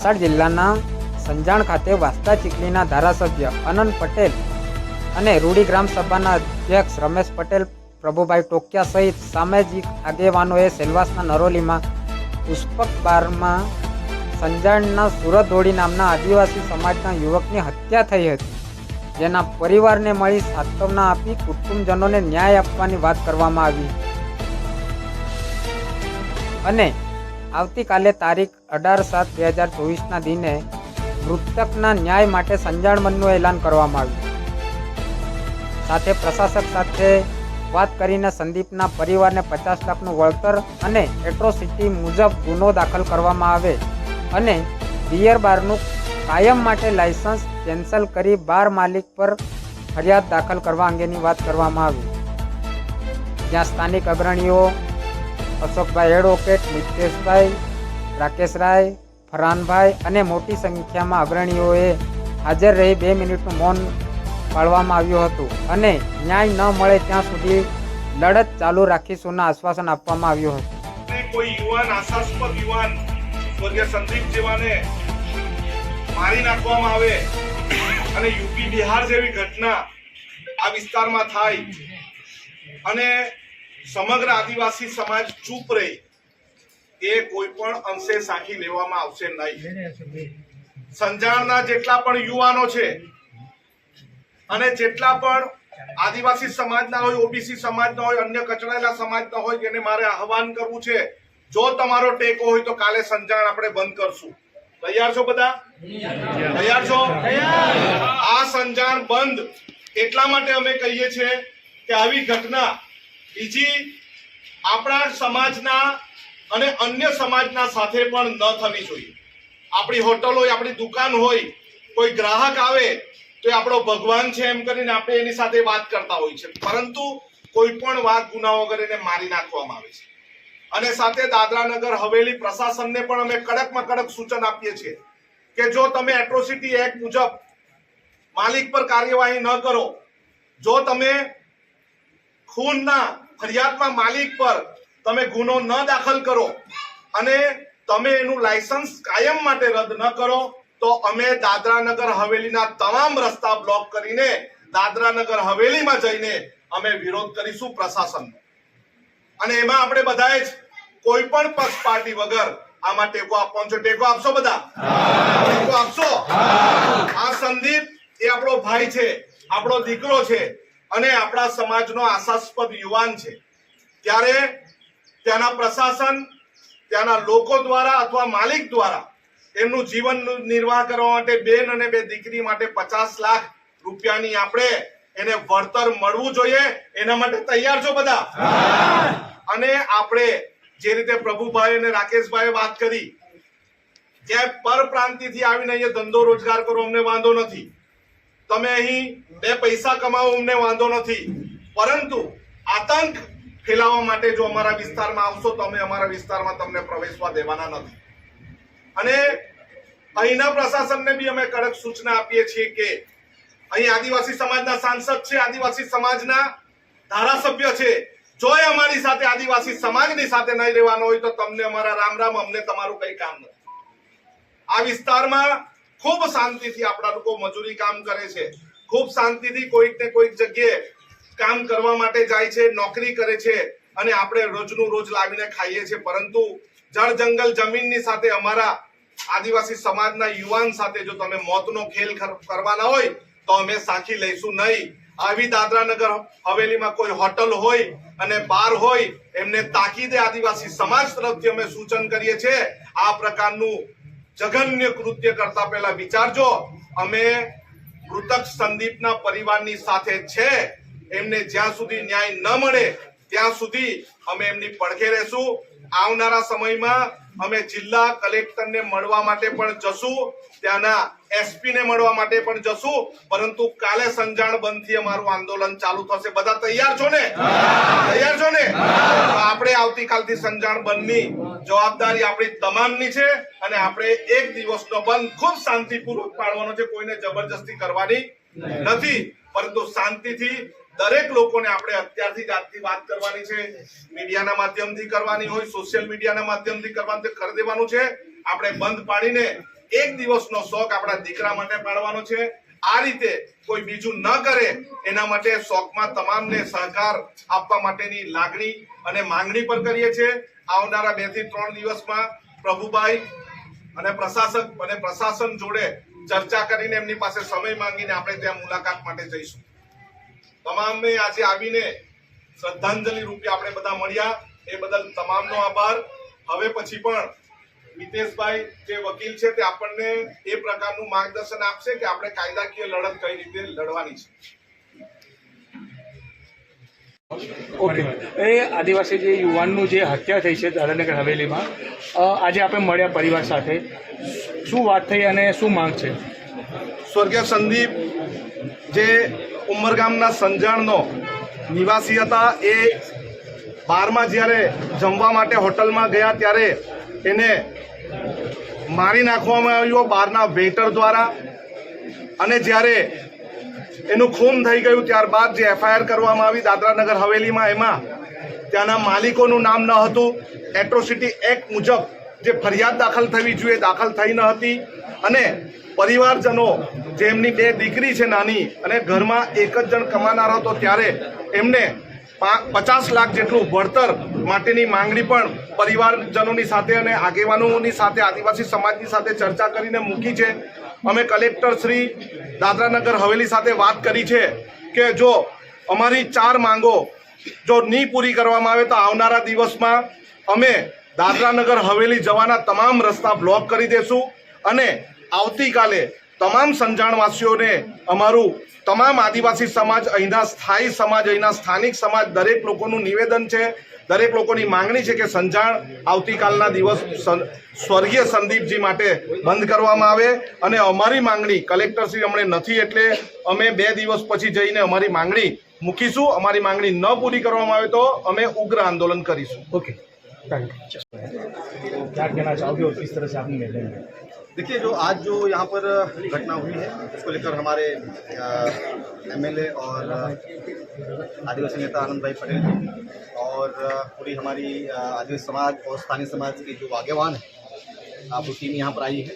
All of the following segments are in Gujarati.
વલસાડ જિલ્લાના સંજાણ ખાતે વાસ્તા ચીખલીના ધારાસભ્ય અનંત પટેલ અને રૂડી ગ્રામ સભાના અધ્યક્ષ રમેશ પટેલ, પ્રભુભાઈ ટોકિયા સહિત સામાજિક આગેવાનોએ સેલવાસના નરોલીમાં પુષ્પક બારમાં સંજાણના સુરતોડી નામના આદિવાસી સમાજના યુવકની હત્યા થઈ હતી, જેના પરિવારને મળી સાંત્વના આપી કુટુંબજનોને ન્યાય આપવાની વાત કરવામાં આવી અને આવતીકાલે તારીખ 18/7/2024ના દિને મૃતકના ન્યાય માટે સંજાણ બંધનું એલાન કરવામાં આવ્યું। સાથે પ્રશાસક સાથે વાત કરીને સંદીપના પરિવારને 50 લાખનું વળતર અને એટ્રોસિટી મુજબ ગુનો દાખલ કરવામાં આવે અને બિયર બારનું કાયમ માટે લાયસન્સ કેન્સલ કરી બાર માલિક પર ફરિયાદ દાખલ કરવા અંગેની વાત કરવામાં આવી, જ્યાં સ્થાનિક અગ્રણીઓ અશોકભાઈ એડવોકેટ, મિતેશભાઈ, રાકેશભાઈ, ફરહાનભાઈ અને મોટી સંખ્યામાં અગ્રણીઓએ હાજર રહી 2 મિનિટનું મૌન પાળવામાં આવ્યું હતું અને ન્યાય ન મળે ત્યાં સુધી લડત ચાલુ રાખીશુંના આશ્વાસન આપવામાં આવ્યું હતું। કોઈ યુવાન, આશાસ્પદ યુવાન સ્વર્ગીય સંદીપ જેવાને મારી નાખવામાં આવે અને યુપી બિહાર જેવી ઘટના આ વિસ્તારમાં થાય અને સમગ્ર આદિવાસી સમાજ ચૂપ રહે, એ કોઈ પણ અંશે સાખી લેવામાં આવશે નહીં। સંજાણના જેટલા પણ યુવાનો છે અને જેટલા પણ આદિવાસી સમાજના હોય, ઓબીસી સમાજના હોય, અન્ય કચડાયેલા સમાજના હોય, તેને મારે આહવાન કરવું છે, જો તમારો ટેકો હોય તો કાલે સંજાણ આપણે બંધ કરશું। તૈયાર છો બધા? તૈયાર છો? આ સંજાણ બંધ એટલા માટે અમે કહીએ છીએ કે આવી ઘટના બીજી આપણા સમાજના અને અન્ય સમાજના સાથે પણ ન થવી જોઈએ। આપણી હોટલ હોય, આપણી દુકાન હોય, કોઈ ગ્રાહક આવે તો આપણો ભગવાન છે એમ કરીને આપણે એની સાથે વાત કરતા હોય છે, પરંતુ કોઈ પણ વાત ગુના વગર એને મારી નાખવામાં આવે છે। અને સાથે દાદરા નગર હવેલી પ્રશાસનને પણ અમે કડકમાં કડક સૂચન આપીએ છીએ કે જો તમે એટ્રોસિટી એક્ટ મુજબ માલિક પર કાર્યવાહી ન કરો, જો તમે ખૂનના ફરિયાદમાં માલિક પર તમે ગુનો ન દાખલ કરો અને તમે એનું લાયસન્સ કાયમ માટે રદ ન કરો તો અમે દાદરા નગર હવેલીના તમામ રસ્તા બ્લોક કરીને દાદરા નગર હવેલીમાં જઈને અમે વિરોધ કરીશું પ્રશાસનનો। અને એમાં આપણે બધાએ જ કોઈ પણ પક્ષ પાર્ટી વગર આમાં ટેકો આપવાનો છે। ટેકો આપશો બધા? ટેકો આપશો? આ સંદીપ એ આપણો ભાઈ છે, આપણો દીકરો છે અને આપણા સમાજનો આશાસ્પદ યુવાન છે। ત્યારે ત્યાંના પ્રશાસન, ત્યાંના લોકો દ્વારા અથવા માલિક દ્વારા એમનું જીવન નિર્વાહ કરવા માટે બેન અને બે દીકરી માટે 50 લાખ રૂપિયાની આપણે એને વળતર મળવું જોઈએ। એના માટે તૈયાર છો બધા? અને આપણે જે રીતે પ્રભુભાઈ અને રાકેશભાઈ વાત કરી, જે પરપ્રાંતિથી આવીને અહીંયા ધંધો રોજગાર કરો અમને વાંધો નથી, તમે અહીં 2 પૈસા કમાવો અમને વાંધો નથી, પરંતુ આતંક ફેલાવવા માટે જો અમારા વિસ્તારમાં આવશો તો અમે અમારા વિસ્તારમાં તમને પ્રવેશવા દેવાના નથી। અને અહીંના પ્રશાસનને બી અમે કડક સૂચના આપીએ છીએ કે અહીં આદિવાસી સમાજના સાંસદ છે, આદિવાસી સમાજના ધારાસભ્ય છે, જો અમારી સાથે આદિવાસી સમાજની સાથે નહીં રહેવાનો હોય તો તમને અમારા રામ રામ, અમને તમારું કઈ કામ નથી। આ વિસ્તારમાં ખૂબ શાંતિથી આપણા લોકો મજૂરી કામ કરે છે, ખૂબ શાંતિથી કોઈક ને કોઈક જગ્યાએ કામ કરવા માટે જાય છે, નોકરી કરે છે અને આપણે રોજનું રોજ લાવીને ખાઈએ છીએ, પરંતુ જળ જંગલ જમીનની સાથે અમારા આદિવાસી સમાજના યુવાન સાથે જો તમે મોતનો ખેલ કરવાના હોય તો અમે સાખી લઈશું નહીં। આવી દાદરા નગર હવેલીમાં કોઈ હોટલ હોય અને બાર હોય, એમને તાકીદે આદિવાસી સમાજ તરફથી અમે સૂચન કરીએ છીએ, આ પ્રકારનું જઘન્ય કૃત્ય કરતા પહેલા વિચારજો। અમે મૃતક સંદીપના પરિવારની સાથે છે, એમને જ્યાં સુધી ન્યાય ન મળે ત્યાં સુધી અમે એમની પડખે રહેશું। આવનારા સમયમાં અમે જિલ્લા કલેક્ટરને મળવા માટે પણ જશું, ત્યાંના એસપી ને મળવા માટે પણ જશું, પરંતુ કાલે સંજાણ બંધથી અમારું આંદોલન ચાલુ થશે। બધા તૈયાર છો ને? તૈયાર છો ને? આપણે આવતીકાલથી સંજાણ બંધની જવાબદારી આપણી તમામની છે અને આપણે 1 દિવસનો બંધ ખૂબ શાંતિપૂર્વક પાડવાનો છે, કોઈને જબરજસ્તી કરવાની નથી, પરંતુ શાંતિથી દરેક લોકોને આપણે અત્યારથી જ આજથી વાત કરવાની છે, મીડિયાના માધ્યમથી કરવાની હોય, સોશિયલ મીડિયાના માધ્યમથી કરવાનું કરી દેવાનું છે। આપણે બંધ પાડીને એક દિવસનો શોખ આપણા દીકરા માટે પાડવાનો છે। આ રીતે કોઈ બીજું ન કરે એના માટે શોખમાં તમામને સહકાર આપવા માટેની લાગણી અને માંગણી પણ કરીએ છીએ। આવનારા 2 થી 3 દિવસમાં પ્રભુભાઈ અને પ્રશાસક અને પ્રશાસન જોડે ચર્ચા કરીને એમની પાસે સમય માંગીને આપણે ત્યાં મુલાકાત માટે જઈશું। તમામને આજે આવીને શ્રદ્ધાંજલિ રૂપે આપણે બધા મળ્યા એ બદલ તમામનો આભાર। હવે પછી પણ મિતેશભાઈ જે વકીલ છે તે આપણને એ પ્રકારનું માર્ગદર્શન આપશે કે આપણે કાયદાકીય લડત કઈ રીતે લડવાની છે। ઓકે, એ આદિવાસી જે યુવાનનું જે હત્યા થઈ છે દાદરાનગર હવેલીમાં, આજે આપણે મળ્યા પરિવાર સાથે, શું વાત થઈ અને શું માંગ છે? સ્વર્ગીય સંદીપ જે ઉમરગામના સંજાણનો નિવાસી હતા, એ બારમાં જ્યારે જમવા માટે હોટલમાં ગયા ત્યારે એને મારી નાખવામાં આવ્યો બારના વેઇટર દ્વારા। અને જ્યારે એનું ખૂન થઈ ગયું ત્યારબાદ જે એફઆઈઆર કરવામાં આવી દાદરાનગર હવેલીમાં, એમાં ત્યાંના માલિકોનું નામ ન હતું। એટ્રોસિટી એક્ટ મુજબ જે ફરિયાદ દાખલ થવી જોઈએ દાખલ થઈ ન હતી। અને પરિવારજનો જેમની 2 દીકરી છે નાની અને ઘરમાં એક જ જણ કમાનાર હતો, ત્યારે એમને 50 લાખ જેટલું વળતર માટેની માંગણી પણ પરિવારજનોની સાથે અને આગેવાનોની સાથે આદિવાસી સમાજની સાથે ચર્ચા કરીને મૂકી છે। અમે કલેક્ટર શ્રી દાદરાનગર હવેલી સાથે વાત કરી છે કે જો અમારી 4 માંગો જો નહીં પૂરી કરવામાં આવે તો આવનારા દિવસમાં અમે દાદરાનગર હવેલી જવાના તમામ રસ્તા બ્લોક કરી દેશું। અને આવતીકાલે તમામ સંજાણવાસીઓને અમારું તમામ આદિવાસી સમાજ, અહીંના સ્થાયી સમાજ, અહીંના સ્થાનિક સમાજ, દરેક લોકોનું નિવેદન છે, દરેક લોકોની માંગણી છે કે સંજાણ આવતીકાલના દિવસ સ્વર્ગીય સંદીપજી માટે બંધ કરવામાં આવે। અને અમારી માંગણી કલેક્ટરશ્રી હમણાં નથી એટલે અમે 2 દિવસ પછી જઈને અમારી માંગણી મૂકીશું। અમારી માંગણી ન પૂરી કરવામાં આવે તો અમે ઉગ્ર आंदोलन કરીશું। Okay, thank you. क्या कहना चाहोगे और किस तरह से आपने निर्णय लिया? देखिए, जो आज जो यहाँ पर घटना हुई है उसको लेकर हमारे एमएलए और आदिवासी नेता आनंद भाई पटेल जी और पूरी हमारी आदिवासी समाज और स्थानीय समाज के जो आगेवान हैं, आप टीम यहाँ पर आई है।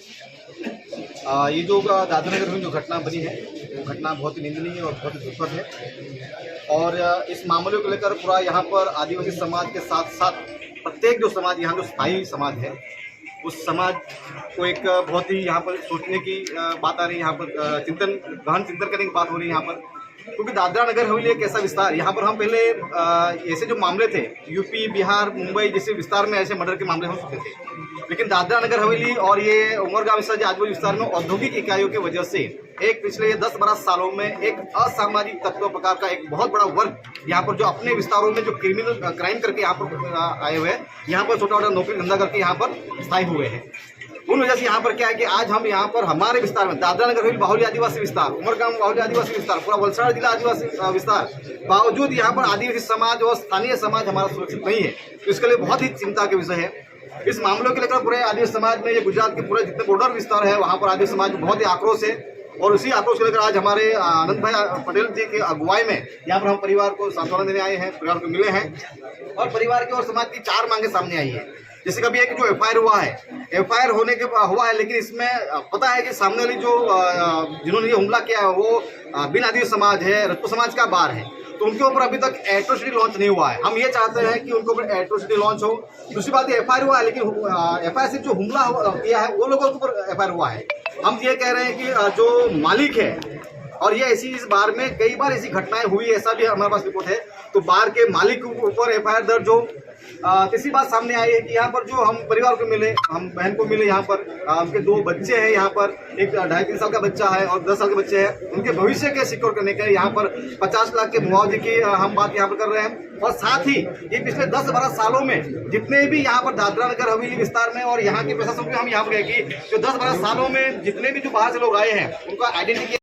ये जो दादरानगर में जो घटना बनी है वो घटना बहुत ही निंदनीय और बहुत ही दुखद है। और इस मामले को लेकर पूरा यहाँ पर आदिवासी समाज के साथ साथ प्रत्येक जो समाज यहाँ जो स्थायी समाज है उस समाज को एक बहुत ही यहाँ पर सोचने की बात आ रही है। यहाँ पर गहन चिंतन करने की बात हो रही है यहाँ पर, क्योंकि दादरानगर हवेली एक ऐसा विस्तार, यहाँ पर हम पहले ऐसे जो मामले थे यूपी, बिहार, मुंबई जैसे विस्तार में ऐसे मर्डर के मामले हो चुके थे, लेकिन दादरानगर हवेली और ये उमरगाम आदिवासी विस्तार में औद्योगिक इकाइयों की वजह से एक पिछले 10-12 सालों में एक असामाजिक तत्व प्रकार का एक बहुत बड़ा वर्ग यहाँ पर जो अपने विस्तारों में जो क्रिमिनल क्राइम करके यहाँ पर आए हुए हैं, यहाँ पर छोटा छोटा नौकरी धंधा करके यहाँ पर स्थायी हुए हैं। उन वजह से यहाँ पर क्या है कि आज हम यहाँ पर हमारे विस्तार में दादरानगर हवेली बाहुल्य आदिवासी विस्तार, उमरगाम बाहुल्य आदिवासी विस्तार, पूरा वलसाड़ जिला आदिवासी विस्तार, बावजूद यहाँ पर आदिवासी समाज और स्थानीय समाज हमारा सुरक्षित नहीं है। तो इसके लिए बहुत ही चिंता के विषय है। इस मामलों के लेकर पूरे आदिवासी समाज में ये गुजरात के पूरे जितने बॉर्डर विस्तार है वहाँ पर आदिवासी समाज में बहुत ही आक्रोश है। और उसी आक्रोश को लेकर आज हमारे आनंद भाई पटेल जी की अगुवाई में यहाँ पर हम परिवार को सांत्वना देने आए हैं, परिवार को मिले हैं और परिवार की और समाज की 4 मांगे सामने आई है। जैसे कभी है कि जो एफआईआर हुआ है, एफआईआर होने के हुआ है, लेकिन इसमें पता है कि सामने वाली जो जिन्होंने ये हमला किया है वो बिन आदिवासी समाज है, रजपूत समाज का बार है, तो उनके ऊपर अभी तक एट्रोसिटी लॉन्च नहीं हुआ है। हम ये चाहते हैं कि उनके ऊपर एट्रोसिटी लॉन्च हो। दूसरी बात, एफआईआर हुआ है लेकिन एफआईआर से जो हमला किया है वो लोगों के ऊपर एफआईआर हुआ है। हम ये कह रहे हैं कि जो मालिक है, और ये ऐसी इस बार में कई बार ऐसी घटनाएं हुई, ऐसा भी हमारे पास रिपोर्ट है, तो बार के मालिक के ऊपर एफआईआर दर्ज हो। तीसरी बात सामने आई है कि यहाँ पर जो हम परिवार को मिले, हम बहन को मिले, यहाँ पर उनके 2 बच्चे हैं, यहाँ पर एक 2.5-3 साल का बच्चा है और 10 साल के बच्चे हैं, उनके भविष्य के सिक्योर करने के लिए यहाँ पर 50 लाख के मुआवजे की हम बात यहाँ पर कर रहे हैं। और साथ ही ये पिछले 10-12 सालों में जितने भी यहाँ पर दादरानगर हवेली विस्तार में और यहाँ के प्रशासन को हम यहाँ पर गए कि जो 10-12 सालों में जितने भी जो बाहर से लोग आए हैं उनका आइडेंटिटी